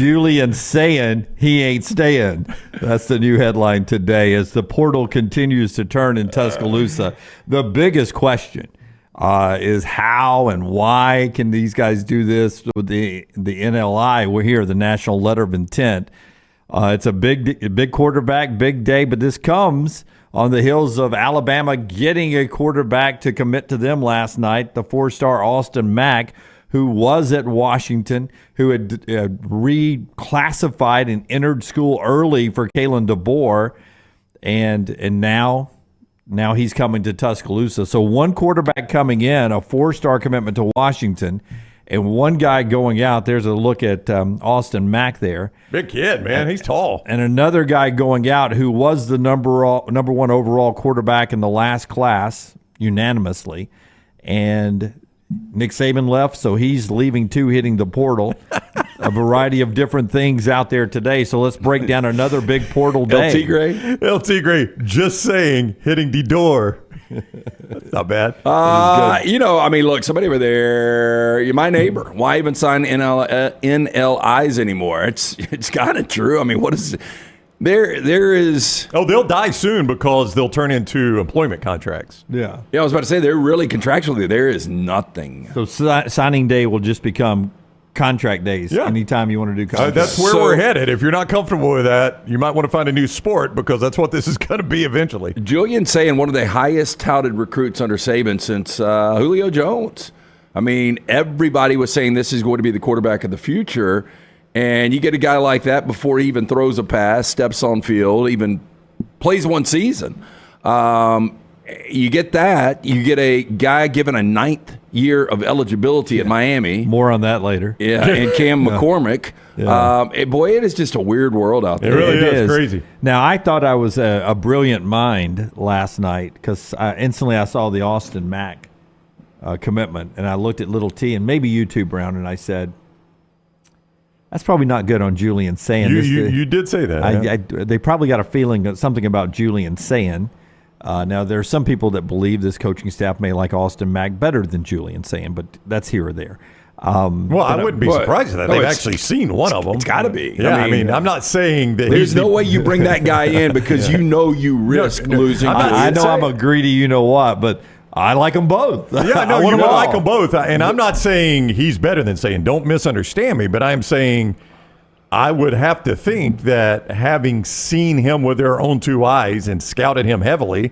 Julian Sayin, he ain't staying. That's the new headline today as the portal continues to turn in Tuscaloosa. The biggest question is how and why can these guys do this with the NLI? We're here, the National Letter of Intent. It's a big quarterback, big day, but this comes on the heels of Alabama getting a quarterback to commit to them last night, the 4-star Austin Mack, who was at Washington, who had reclassified and entered school early for Kalen DeBoer, and now he's coming to Tuscaloosa. So one quarterback coming in, a 4-star commitment to Washington, and one guy going out. There's a look at Austin Mack there. Big kid, man. He's tall. And another guy going out who was the number one overall quarterback in the last class unanimously. And Nick Saban left, so he's leaving too, hitting the portal. A variety of different things out there today. So let's break down another big portal day. LT Gray, just saying, hitting the door. That's not bad. Look, somebody over there, my neighbor. Why even sign NLIs anymore? It's kind of true. I mean, what is there is? Oh, they'll die soon because they'll turn into employment contracts. Yeah. I was about to say they're really contractually. There is nothing. So signing day will just become contract days. Yeah. Anytime you want to do contract. That's where we're headed. If you're not comfortable with that, you might want to find a new sport because that's what this is going to be eventually. Julian Sayin, one of the highest touted recruits under Saban since Julio Jones. I mean, everybody was saying this is going to be the quarterback of the future, and you get a guy like that before he even throws a pass, steps on field, even plays one season. You get that. You get a guy given a 9th year of eligibility at Miami. More on that later. Yeah, and Cam McCormick. Yeah. It is just a weird world out there. It really is crazy. Now, I thought I was a brilliant mind last night because instantly I saw the Austin Mack commitment, and I looked at Little T, and maybe you too, Brown, and I said, that's probably not good on Julian Sayin. You did say that. They probably got a feeling that something about Julian Sayin. Now, there are some people that believe this coaching staff may like Austin Mack better than Julian Sayin, but that's here or there. I wouldn't be surprised at that. They've actually seen one of them. It's got to be. Yeah, I'm not saying that there's no way you bring that guy in because you risk losing. I know I'm a greedy you-know-what, but I like them both. Yeah, no, I like them both. And I'm not saying he's better than Sayin. Don't misunderstand me, but I'm saying I would have to think that having seen him with their own 2 eyes and scouted him heavily,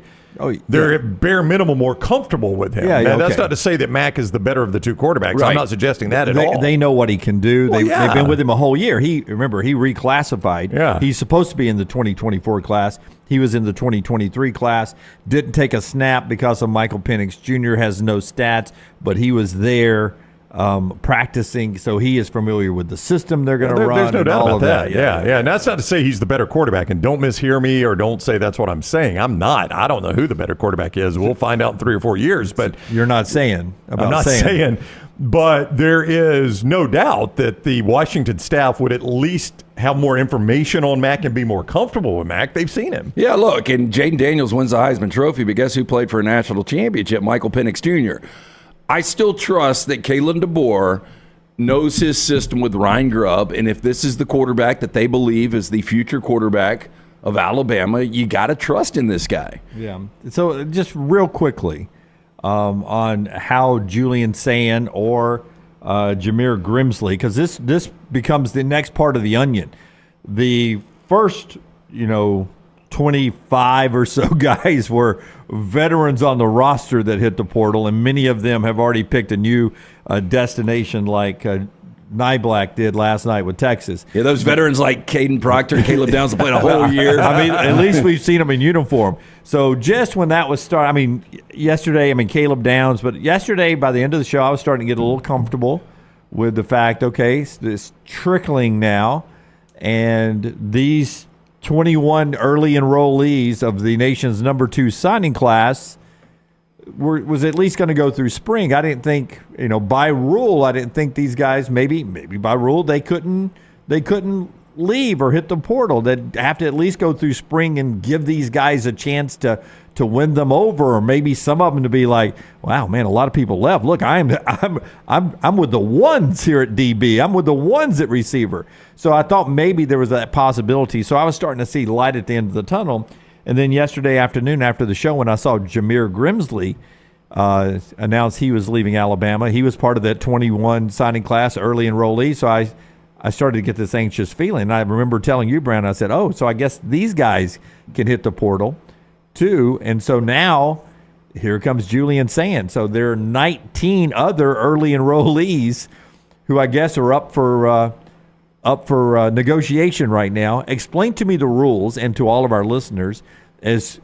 they're at bare minimum more comfortable with him. That's not to say that Mack is the better of the 2 quarterbacks. Right. I'm not suggesting that at all. They know what he can do. They've been with him a whole year. He reclassified. Yeah. He's supposed to be in the 2024 class. He was in the 2023 class. Didn't take a snap because of Michael Penix Jr. Has no stats, but he was there practicing, so he is familiar with the system they're going to run. There's no doubt about that. Yeah. And that's not to say he's the better quarterback, and don't mishear me or don't say that's what I'm saying. I'm not. I don't know who the better quarterback is. We'll find out in 3 or 4 years. But you're not saying about I'm not saying. But there is no doubt that the Washington staff would at least have more information on Mack and be more comfortable with Mack. They've seen him. Yeah, look, and Jaden Daniels wins the Heisman Trophy, but guess who played for a national championship? Michael Penix Jr. I still trust that Kalen DeBoer knows his system with Ryan Grubb, and if this is the quarterback that they believe is the future quarterback of Alabama, you got to trust in this guy. Yeah. So just real quickly on how Julian Sayin or Jameer Grimsley, because this becomes the next part of the onion. The first, 25 or so guys were veterans on the roster that hit the portal, and many of them have already picked a new destination like Nyblack did last night with Texas. Yeah, those veterans like Caden Proctor and Caleb Downs have played a whole year. I mean, at least we've seen them in uniform. So just when that was starting, yesterday, Caleb Downs, but yesterday by the end of the show, I was starting to get a little comfortable with the fact, okay, it's trickling now, and these 21 early enrollees of the nation's number 2 signing class was at least going to go through spring. I didn't think, by rule, I didn't think these guys, maybe by rule, they couldn't leave or hit the portal, that have to at least go through spring and give these guys a chance to win them over, or maybe some of them to be like, wow, man, a lot of people left. Look, I'm with the ones here at DB. I'm with the ones at receiver. So I thought maybe there was that possibility. So I was starting to see light at the end of the tunnel. And then yesterday afternoon after the show, when I saw Jameer Grimsley announced he was leaving Alabama, he was part of that 21 signing class, early enrollee. So I started to get this anxious feeling. And I remember telling you, Brown, I said, oh, so I guess these guys can hit the portal too. And so now here comes Julian Sayin. So there are 19 other early enrollees who I guess are up for negotiation right now. Explain to me the rules, and to all of our listeners, as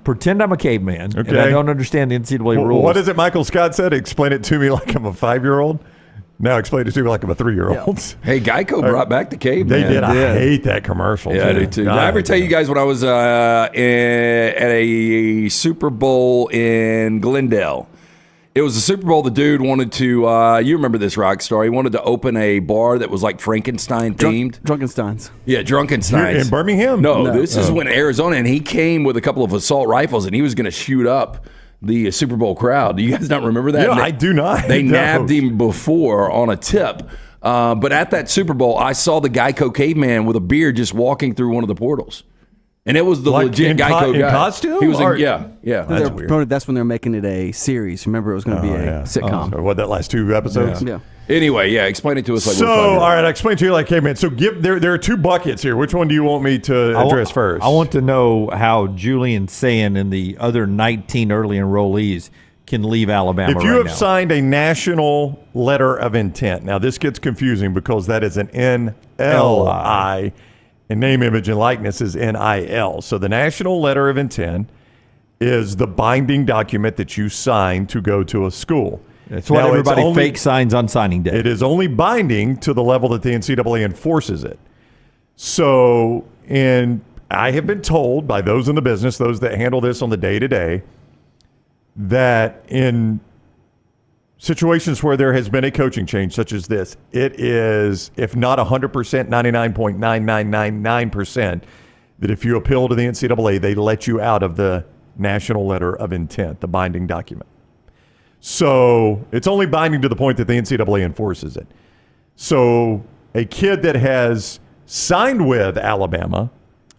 pretend I'm a caveman and I don't understand the NCAA rules. What is it Michael Scott said? Explain it to me like I'm a 5-year-old. Now explain it to me like I'm a 3-year-old. Yeah. Hey, Geico brought back the caveman. They did. I hate that commercial. Yeah, I do too. Did I ever tell you guys when I was at a Super Bowl in Glendale? It was a Super Bowl. The dude wanted to, you remember this rock star, he wanted to open a bar that was like Frankenstein themed. Drunkensteins. Yeah, Drunkensteins. In Birmingham? No, this is when Arizona, and he came with a couple of assault rifles, and he was going to shoot up the Super Bowl crowd. Do you guys not remember that? Yeah, I do not. They nabbed him before on a tip. But at that Super Bowl, I saw the Geico caveman with a beard just walking through one of the portals. And it was the legit Geico guy. In costume? He was yeah. That's weird. That's when they were making it a series. Remember, it was going to be a sitcom. So what, that last 2 episodes? Yeah. Anyway, explain it to us. Like so, all right, I explained to you like caveman. So there are 2 buckets here. Which one do you want me to address first? I want to know how Julian Sayin and the other 19 early enrollees can leave Alabama. If you have signed a national letter of intent, now this gets confusing because that is an NLI, and name, image, and likeness is NIL. So the national letter of intent is the binding document that you sign to go to a school. That's what everybody fake signs on signing day. It is only binding to the level that the NCAA enforces it. So, I have been told by those in the business, those that handle this on the day-to-day, that in situations where there has been a coaching change such as this, it is, if not 100%, 99.9999%, that if you appeal to the NCAA, they let you out of the national letter of intent, the binding document. So it's only binding to the point that the NCAA enforces it. So a kid that has signed with Alabama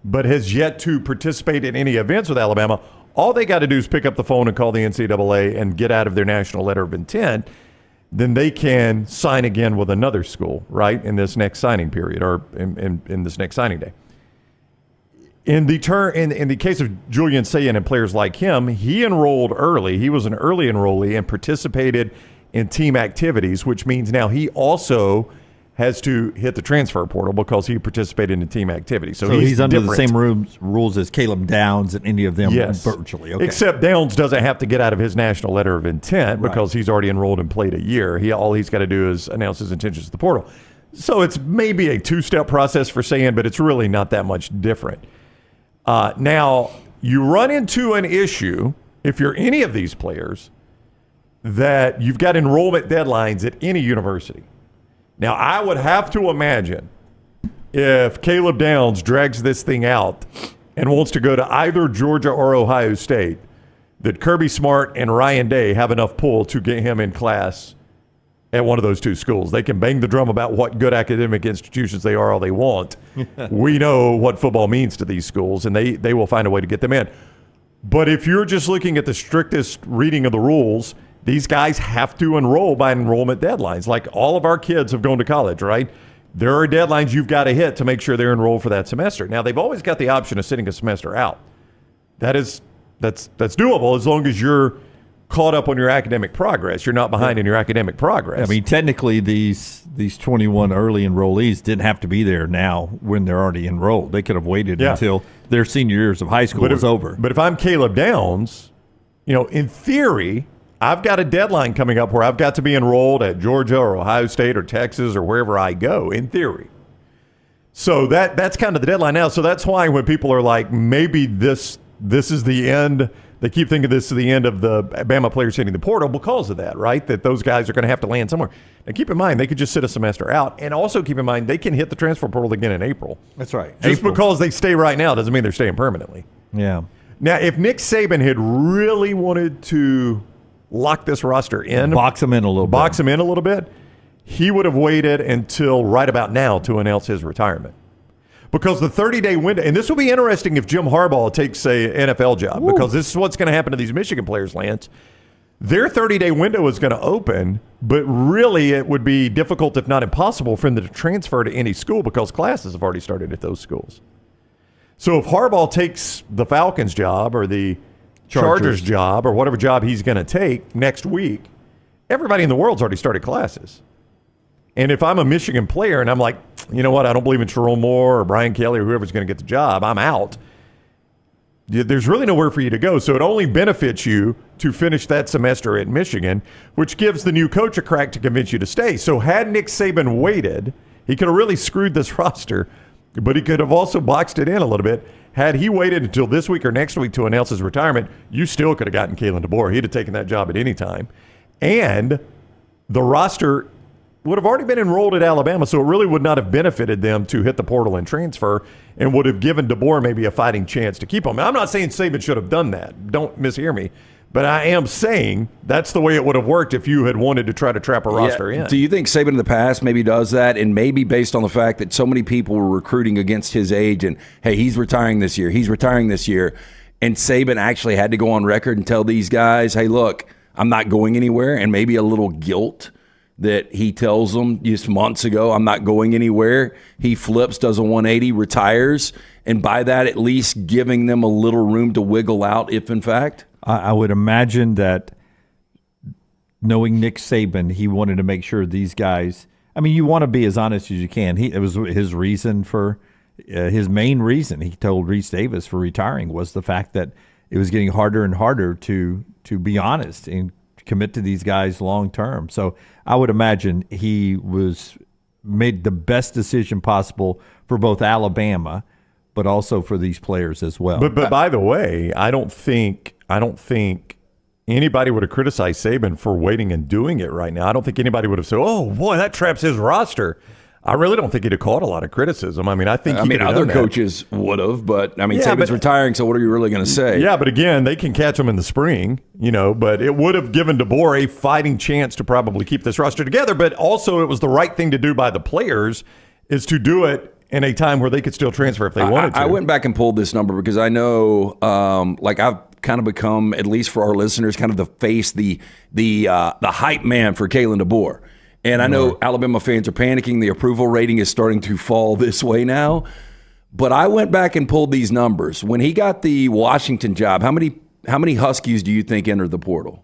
but has yet to participate in any events with Alabama, all they got to do is pick up the phone and call the NCAA and get out of their national letter of intent. Then they can sign again with another school, right, in this next signing period or in this next signing day. In the case of Julian Sayin and players like him, he enrolled early. He was an early enrollee and participated in team activities, which means now he also has to hit the transfer portal because he participated in team activities. So he's under the same rules as Caleb Downs and any of them virtually. Okay. Except Downs doesn't have to get out of his national letter of intent because he's already enrolled and played a year. All he's got to do is announce his intentions to the portal. So it's maybe a 2-step process for Sayin, but it's really not that much different. Now, you run into an issue, if you're any of these players, that you've got enrollment deadlines at any university. Now, I would have to imagine if Caleb Downs drags this thing out and wants to go to either Georgia or Ohio State, that Kirby Smart and Ryan Day have enough pull to get him in class at one of those 2 schools. They can bang the drum about what good academic institutions they are all they want. We know what football means to these schools, and they will find a way to get them in. But if you're just looking at the strictest reading of the rules, these guys have to enroll by enrollment deadlines. Like all of our kids have gone to college, right? There are deadlines you've got to hit to make sure they're enrolled for that semester. Now, they've always got the option of sitting a semester out. That's doable as long as you're caught up on your academic progress. You're not behind in your academic progress. I mean, technically, these 21 early enrollees didn't have to be there now when they're already enrolled. They could have waited until their senior years of high school was over. But if I'm Caleb Downs, in theory, I've got a deadline coming up where I've got to be enrolled at Georgia or Ohio State or Texas or wherever I go, in theory. So that's kind of the deadline now. So that's why when people are like, maybe this is the end they keep thinking this is the end of the Bama players hitting the portal because of that, right? That those guys are going to have to land somewhere. And keep in mind, they could just sit a semester out. And also keep in mind, they can hit the transfer portal again in April. That's right. Just April. because they stay right now doesn't mean they're staying permanently. Yeah. Now, if Nick Saban had really wanted to lock this roster in, Box them in a little bit, he would have waited until right about now to announce his retirement. Because the 30-day window, and this will be interesting if Jim Harbaugh takes an NFL job, because this is what's going to happen to these Michigan players, Lance. Their 30-day window is going to open, but really it would be difficult, if not impossible, for them to transfer to any school because classes have already started at those schools. So if Harbaugh takes the Falcons job or the Chargers job or whatever job he's going to take next week, everybody in the world's already started classes. And if I'm a Michigan player and I'm like, you know what, I don't believe in Sherrone Moore or Brian Kelly or whoever's going to get the job, I'm out. There's really nowhere for you to go. So it only benefits you to finish that semester at Michigan, which gives the new coach a crack to convince you to stay. So had Nick Saban waited, he could have really screwed this roster, but he could have also boxed it in a little bit. Had he waited until this week or next week to announce his retirement, you still could have gotten Kalen DeBoer. He'd have taken that job at any time. And the roster would have already been enrolled at Alabama, so it really would not have benefited them to hit the portal and transfer and would have given DeBoer maybe a fighting chance to keep him. I'm not saying Saban should have done that. Don't mishear me. But I am saying that's the way it would have worked if you had wanted to try to trap a roster in. Do you think Saban in the past maybe does that, and maybe based on the fact that so many people were recruiting against his age and, hey, he's retiring this year, and Saban actually had to go on record and tell these guys, hey, look, I'm not going anywhere, and maybe a little guilt that he tells them just months ago, I'm not going anywhere. He flips, does a 180, retires, and by that at least giving them a little room to wiggle out if in fact? I would imagine that knowing Nick Saban, he wanted to make sure these guys, I mean, you want to be as honest as you can. It was his reason for, his main reason he told Reese Davis for retiring was the fact that it was getting harder and harder to be honest and commit to these guys long term. So I would imagine he made the best decision possible for both Alabama, but also for these players as well. But by the way, I don't think anybody would have criticized Saban for waiting and doing it right now. I don't think anybody would have said, "Oh boy, that traps his roster." I really don't think he'd have caught a lot of criticism. I mean, I think other coaches would have, but I mean, Saban's retiring, so what are you really going to say? Yeah, but again, they can catch him in the spring, but it would have given DeBoer a fighting chance to probably keep this roster together. But also, it was the right thing to do by the players is to do it in a time where they could still transfer if they wanted to. I went back and pulled this number because I know, I've kind of become, at least for our listeners, kind of the face, the hype man for Kalen DeBoer. And I know Alabama fans are panicking. The approval rating is starting to fall this way now. But I went back and pulled these numbers. When he got the Washington job, how many Huskies do you think entered the portal?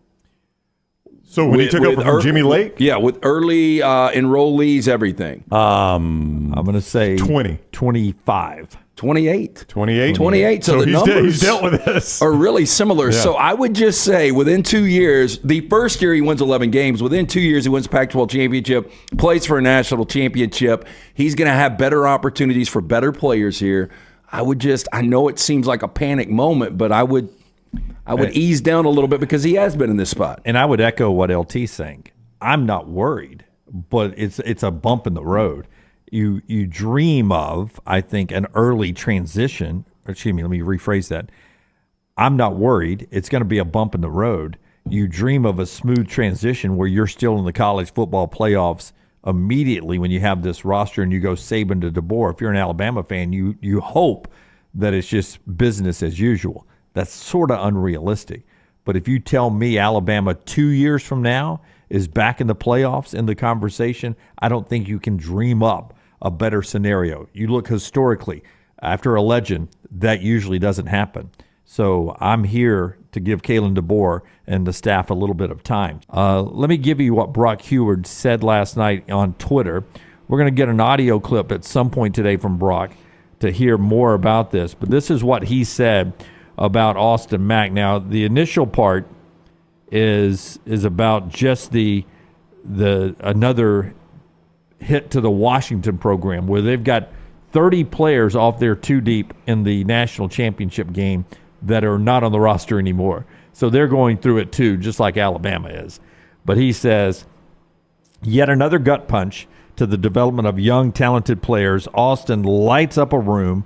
So when he took over from Jimmy Lake? Yeah, with early enrollees, everything. I'm going to say 25. 28. 28. So the numbers he's dealt with this. Are really similar. Yeah. So I would just say within 2 years, the first year he wins 11 games. Within 2 years, he wins Pac-12 championship, plays for a national championship. He's going to have better opportunities for better players here. I know it seems like a panic moment, but I would ease down a little bit because he has been in this spot. And I would echo what LT's saying. I'm not worried, but it's a bump in the road. You dream of, I think, an early transition. Excuse me, let me rephrase that. I'm not worried. It's going to be a bump in the road. You dream of a smooth transition where you're still in the college football playoffs immediately when you have this roster and you go Saban to DeBoer. If you're an Alabama fan, you hope that it's just business as usual. That's sort of unrealistic. But if you tell me Alabama 2 years from now is back in the playoffs in the conversation, I don't think you can dream up a better scenario. You look historically, after a legend, that usually doesn't happen. So I'm here to give Kalen DeBoer and the staff a little bit of time. Let me give you what Brock Huard said last night on Twitter. We're going to get an audio clip at some point today from Brock to hear more about this. But this is what he said about Austin Mack. Now, the initial part is about just the another hit to the Washington program where they've got 30 players off their two deep in the national championship game that are not on the roster anymore. So they're going through it too, just like Alabama is. But he says, yet another gut punch to the development of young, talented players. Austin lights up a room,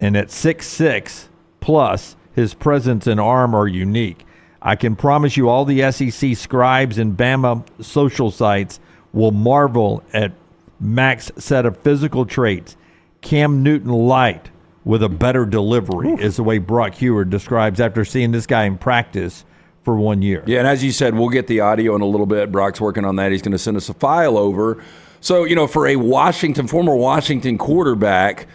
and at 6'6 plus, his presence and arm are unique. I can promise you all the SEC scribes and Bama social sites will marvel at Mack's set of physical traits. Cam Newton light with a better delivery is the way Brock Huard describes after seeing this guy in practice for 1 year. Yeah, and as you said, we'll get the audio in a little bit. Brock's working on that. He's going to send us a file over. So, for a former Washington quarterback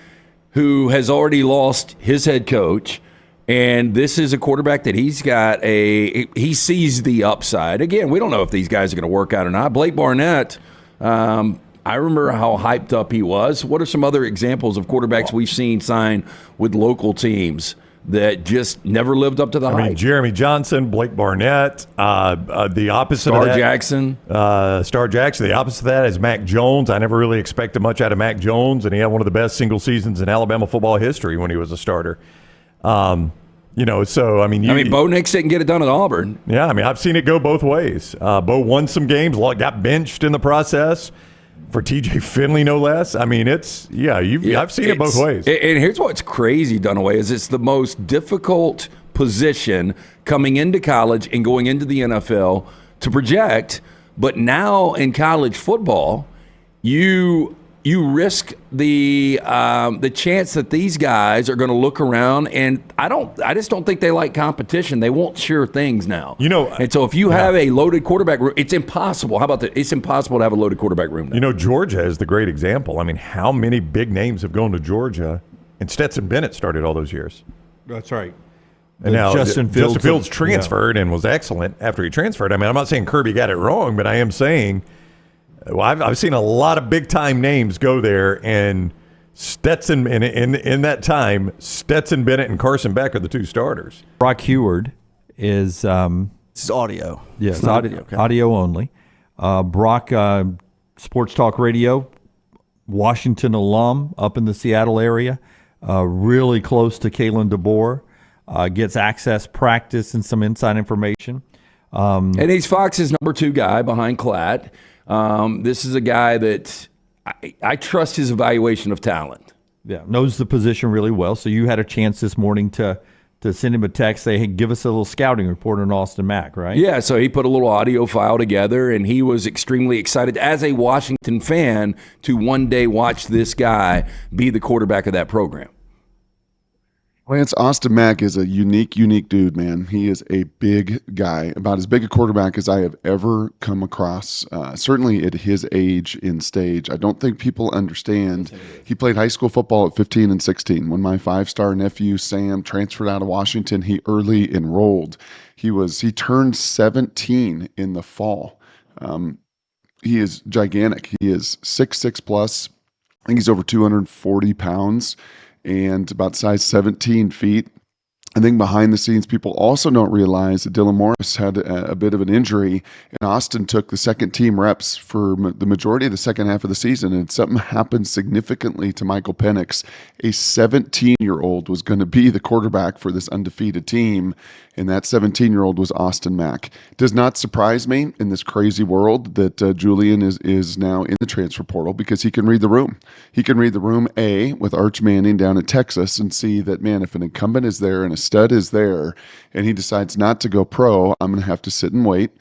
who has already lost his head coach, and this is a quarterback that he sees the upside. Again, we don't know if these guys are going to work out or not. Blake Barnett, I remember how hyped up he was. What are some other examples of quarterbacks we've seen sign with local teams that just never lived up to the hype? Jeremy Johnson, Blake Barnett, the opposite Star of that. Jackson. Star Jackson. The opposite of that is Mac Jones. I never really expected much out of Mac Jones, and he had one of the best single seasons in Alabama football history when he was a starter. Bo Nix didn't get it done at Auburn. Yeah, I've seen it go both ways. Bo won some games, got benched in the process for TJ Finley, no less. I've seen it both ways. And here's what's crazy, Dunaway, is it's the most difficult position coming into college and going into the NFL to project. But now in college football, you risk the chance that these guys are going to look around, and I just don't think they like competition. They want sure things now. And so if you have a loaded quarterback room, it's impossible. How about that? It's impossible to have a loaded quarterback room now. Georgia is the great example. How many big names have gone to Georgia, and Stetson Bennett started all those years. That's right. And now Justin Fields transferred and was excellent after he transferred. I'm not saying Kirby got it wrong, but I am saying – I've seen a lot of big-time names go there, and Stetson, in that time, Stetson Bennett and Carson Beck are the two starters. Brock Huard is This is audio. Yes, It's not video. Okay. audio only. Brock, Sports Talk Radio, Washington alum up in the Seattle area, really close to Kalen DeBoer, gets access, practice, and some inside information. And he's Fox's number 2 guy behind Klatt. This is a guy that I trust his evaluation of talent. Yeah, knows the position really well. So you had a chance this morning to send him a text, say, hey, give us a little scouting report on Austin Mack, right? Yeah, so he put a little audio file together, and he was extremely excited as a Washington fan to one day watch this guy be the quarterback of that program. Lance, Austin Mack is a unique dude, man. He is a big guy, about as big a quarterback as I have ever come across, certainly at his age in stage. I don't think people understand. He played high school football at 15 and 16. When my 5-star nephew, Sam, transferred out of Washington, he early enrolled. He turned 17 in the fall. He is gigantic. He is 6'6 plus. I think he's over 240 pounds. And about size 17 feet. I think behind the scenes, people also don't realize that Dylan Morris had a bit of an injury, and Austin took the second team reps for the majority of the second half of the season, and something happened significantly to Michael Penix. A 17-year-old was going to be the quarterback for this undefeated team, and that 17-year-old was Austin Mack. It does not surprise me in this crazy world that Julian is now in the transfer portal, because he can read the room. He can read the room, A, with Arch Manning down at Texas, and see that, man, if an incumbent is there and a stud is there and he decides not to go pro, I'm going to have to sit and wait.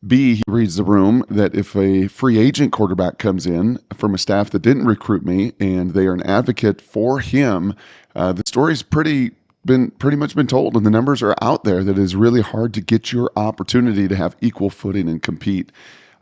B, he reads the room that if a free agent quarterback comes in from a staff that didn't recruit me and they are an advocate for him, the story's pretty much been told, and the numbers are out there, that it is really hard to get your opportunity to have equal footing and compete.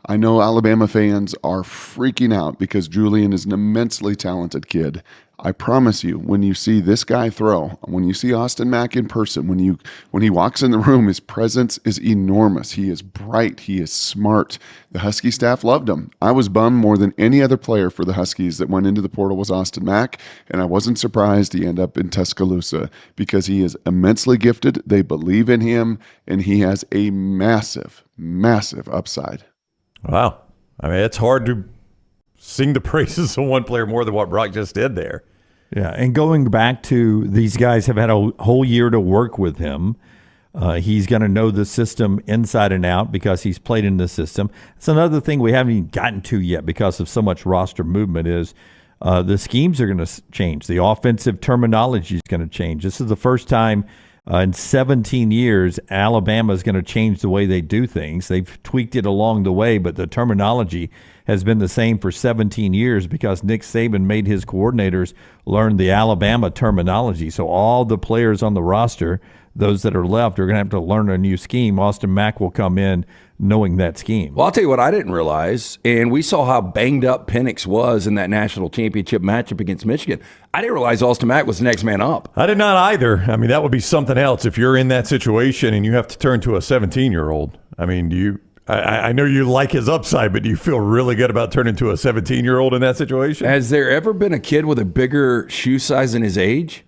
I know Alabama fans are freaking out because Julian is an immensely talented kid. I promise you, when you see this guy throw, when you see Austin Mack in person, when he walks in the room, his presence is enormous. He is bright. He is smart. The Husky staff loved him. I was bummed more than any other player for the Huskies that went into the portal was Austin Mack, and I wasn't surprised he ended up in Tuscaloosa because he is immensely gifted. They believe in him, and he has a massive, massive upside. Wow. It's hard to sing the praises of one player more than what Brock just did there. Yeah, and going back to these guys have had a whole year to work with him. He's going to know the system inside and out because he's played in the system. It's another thing we haven't even gotten to yet because of so much roster movement is the schemes are going to change. The offensive terminology is going to change. This is the first time in 17 years Alabama is going to change the way they do things. They've tweaked it along the way, but the terminology has been the same for 17 years because Nick Saban made his coordinators learn the Alabama terminology. So all the players on the roster, those that are left, are going to have to learn a new scheme. Austin Mack will come in knowing that scheme. Well, I'll tell you what I didn't realize, and we saw how banged up Penix was in that national championship matchup against Michigan. I didn't realize Austin Mack was the next man up. I did not either. I mean, that would be something else if you're in that situation and you have to turn to a 17-year-old. I mean, I know you like his upside, but do you feel really good about turning to a 17-year-old in that situation? Has there ever been a kid with a bigger shoe size than his age?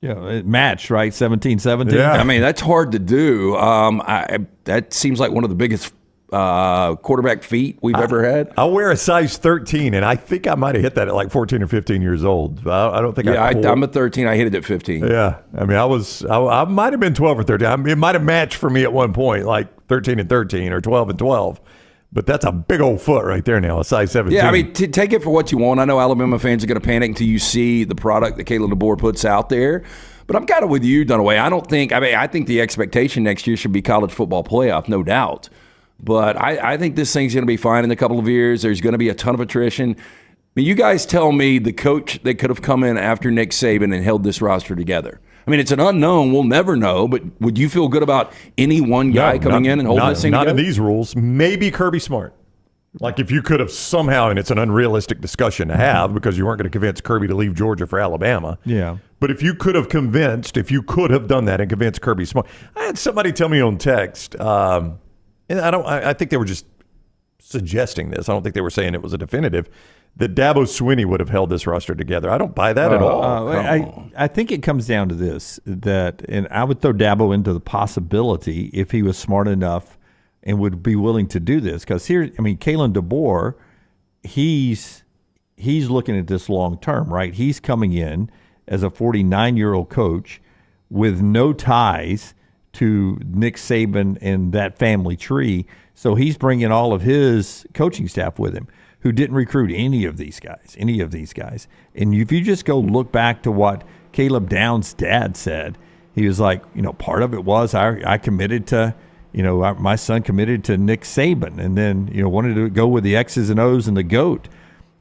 Yeah, it matched, right? 17-17. Yeah. I mean, that's hard to do. That seems like one of the biggest quarterback feet we've ever had. I'll wear a size 13, and I think I might have hit that at like 14 or 15 years old. I don't think I'm a 13. I hit it at 15. Yeah. I mean, I might have been 12 or 13. It might have matched for me at one point, like 13 and 13 or 12 and 12. But that's a big old foot right there now, a size 17. Yeah, I mean, take it for what you want. I know Alabama fans are going to panic until you see the product that Kalen DeBoer puts out there. But I'm kind of with you, Dunaway. I think the expectation next year should be college football playoff, no doubt. But I think this thing's going to be fine in a couple of years. There's going to be a ton of attrition. I mean, you guys tell me the coach that could have come in after Nick Saban and held this roster together. I mean, it's an unknown. We'll never know. But would you feel good about any one guy coming in and holding this thing together? Not in these rules. Maybe Kirby Smart. Like if you could have somehow, and it's an unrealistic discussion to have because you weren't going to convince Kirby to leave Georgia for Alabama. Yeah. But if you could have done that and convinced Kirby Smart. I had somebody tell me on text, and I think they were just suggesting this. I don't think they were saying it was a definitive, that Dabo Swinney would have held this roster together. I don't buy that at all. I think it comes down to this, and I would throw Dabo into the possibility if he was smart enough and would be willing to do this. Because Kalen DeBoer, he's looking at this long term, right? He's coming in as a 49-year-old coach with no ties to Nick Saban and that family tree. So he's bringing all of his coaching staff with him, who didn't recruit any of these guys. And if you just go look back to what Caleb Downs' dad said, he was like, part of it was I committed to, my son committed to Nick Saban and then, wanted to go with the X's and O's and the GOAT.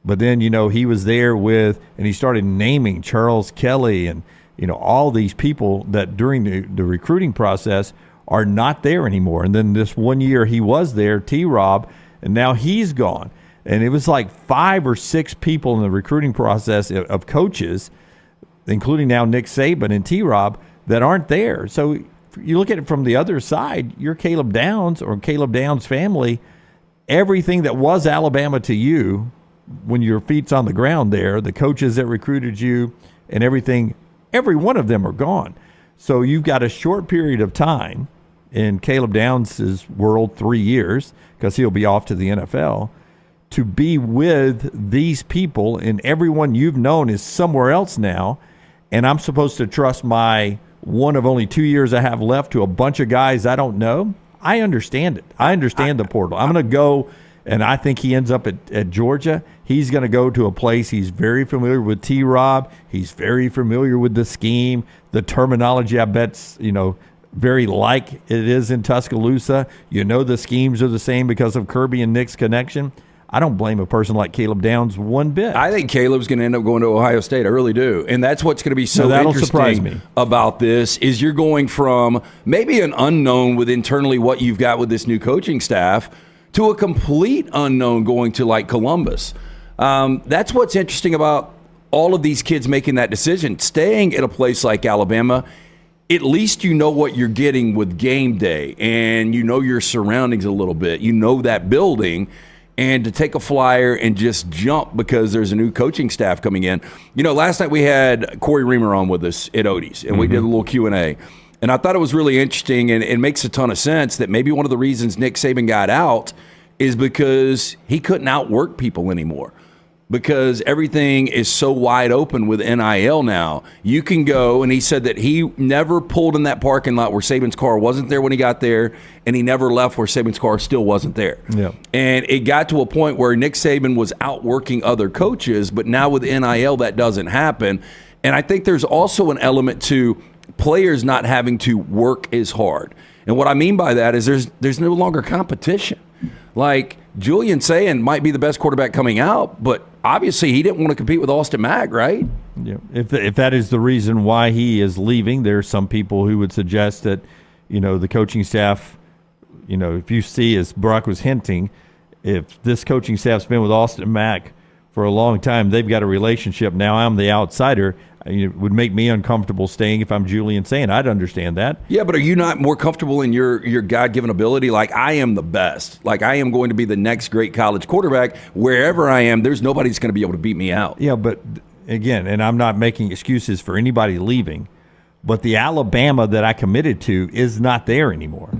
But then, he was there and he started naming Charles Kelly and, all these people that during the recruiting process are not there anymore. And then this one year he was there, T-Rob, and now he's gone. And it was like 5 or 6 people in the recruiting process of coaches, including now Nick Saban and T-Rob, that aren't there. So you look at it from the other side, you're Caleb Downs or Caleb Downs' family, everything that was Alabama to you when your feet's on the ground there, the coaches that recruited you and everything, every one of them are gone. So you've got a short period of time in Caleb Downs' world, 3 years, because he'll be off to the NFL, to be with these people, and everyone you've known is somewhere else now, and I'm supposed to trust my one of only 2 years I have left to a bunch of guys I don't know? I understand it. I understand the portal. I'm going to go, and I think he ends up at Georgia. He's going to go to a place he's very familiar with T-Rob. He's very familiar with the scheme, the terminology, I bet's, very like it is in Tuscaloosa. The schemes are the same because of Kirby and Nick's connection. I don't blame a person like Caleb Downs one bit. I think Caleb's going to end up going to Ohio State. I really do. And that's what's going to be so that'll surprise me about this is you're going from maybe an unknown with internally what you've got with this new coaching staff to a complete unknown going to like Columbus. That's what's interesting about all of these kids making that decision. Staying at a place like Alabama, at least you know what you're getting with game day and your surroundings a little bit. That building. And to take a flyer and just jump because there's a new coaching staff coming in. Last night we had Corey Reamer on with us at Odie's, and we did a little Q&A. And I thought it was really interesting, and it makes a ton of sense that maybe one of the reasons Nick Saban got out is because he couldn't outwork people anymore. because everything is so wide open with NIL now. You can go, and he said that he never pulled in that parking lot where Saban's car wasn't there when he got there, and he never left where Saban's car still wasn't there. Yeah. And it got to a point where Nick Saban was outworking other coaches, but now with NIL that doesn't happen. And I think there's also an element to players not having to work as hard. And what I mean by that is there's no longer competition. Like, Julian Sayin might be the best quarterback coming out, but obviously he didn't want to compete with Austin Mack, right? Yeah. If that is the reason why he is leaving, there are some people who would suggest that, the coaching staff, if you see, as Brock was hinting, if this coaching staff's been with Austin Mack for a long time, they've got a relationship. Now I'm the outsider. It would make me uncomfortable staying if I'm Julian Sayin. I'd understand that. Yeah, but are you not more comfortable in your God-given ability? Like, I am the best. Like, I am going to be the next great college quarterback. Wherever I am, there's nobody that's going to be able to beat me out. Yeah, but again, and I'm not making excuses for anybody leaving, but the Alabama that I committed to is not there anymore.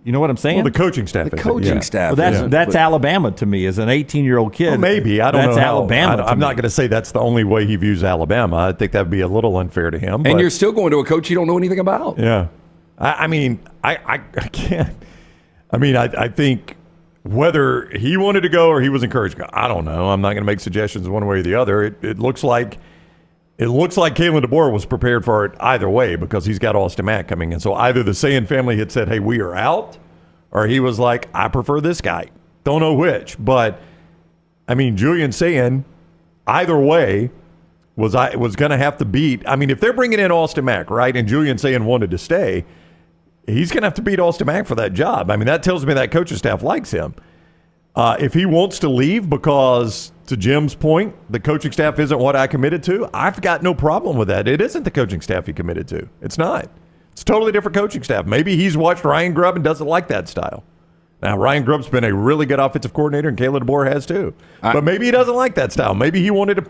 You know what I'm saying? Well, the coaching staff. The coaching staff. Well, that's Alabama to me as an 18-year-old kid. Well, maybe. I don't know. That's how, Alabama. I'm not going to say that's the only way he views Alabama. I think that would be a little unfair to him. And you're still going to a coach you don't know anything about. Yeah. I can't. I think whether he wanted to go or he was encouraged to go, I don't know. I'm not going to make suggestions one way or the other. It looks like Kalen DeBoer was prepared for it either way because he's got Austin Mack coming in. So either the Sayin family had said, hey, we are out, or he was like, I prefer this guy. Don't know which. But, Julian Sayin, either way, was going to have to beat. If they're bringing in Austin Mack, right, and Julian Sayin wanted to stay, he's going to have to beat Austin Mack for that job. That tells me that coaching staff likes him. If he wants to leave because, to Jim's point, the coaching staff isn't what I committed to, I've got no problem with that. It isn't the coaching staff he committed to. It's not. It's a totally different coaching staff. Maybe he's watched Ryan Grubb and doesn't like that style. Now, Ryan Grubb's been a really good offensive coordinator, and Kalen DeBoer has too. But maybe he doesn't like that style. Maybe he wanted to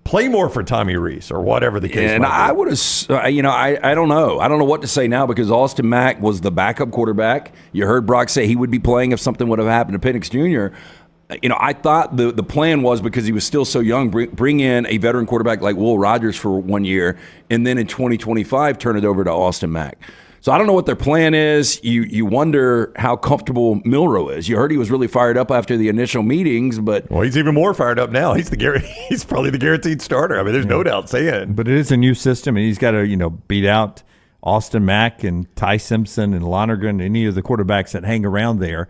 play more for Tommy Rees or whatever the case might be. I would have, I don't know. I don't know what to say now because Austin Mack was the backup quarterback. You heard Brock say he would be playing if something would have happened to Penix Jr. I thought the plan was, because he was still so young, bring in a veteran quarterback like Will Rogers for 1 year, and then in 2025 turn it over to Austin Mack. So I don't know what their plan is. You wonder how comfortable Milroe is. You heard he was really fired up after the initial meetings, but he's even more fired up now. He's probably the guaranteed starter. There's no doubt saying. But it is a new system, and he's got to beat out Austin Mack and Ty Simpson and Lonergan, any of the quarterbacks that hang around there.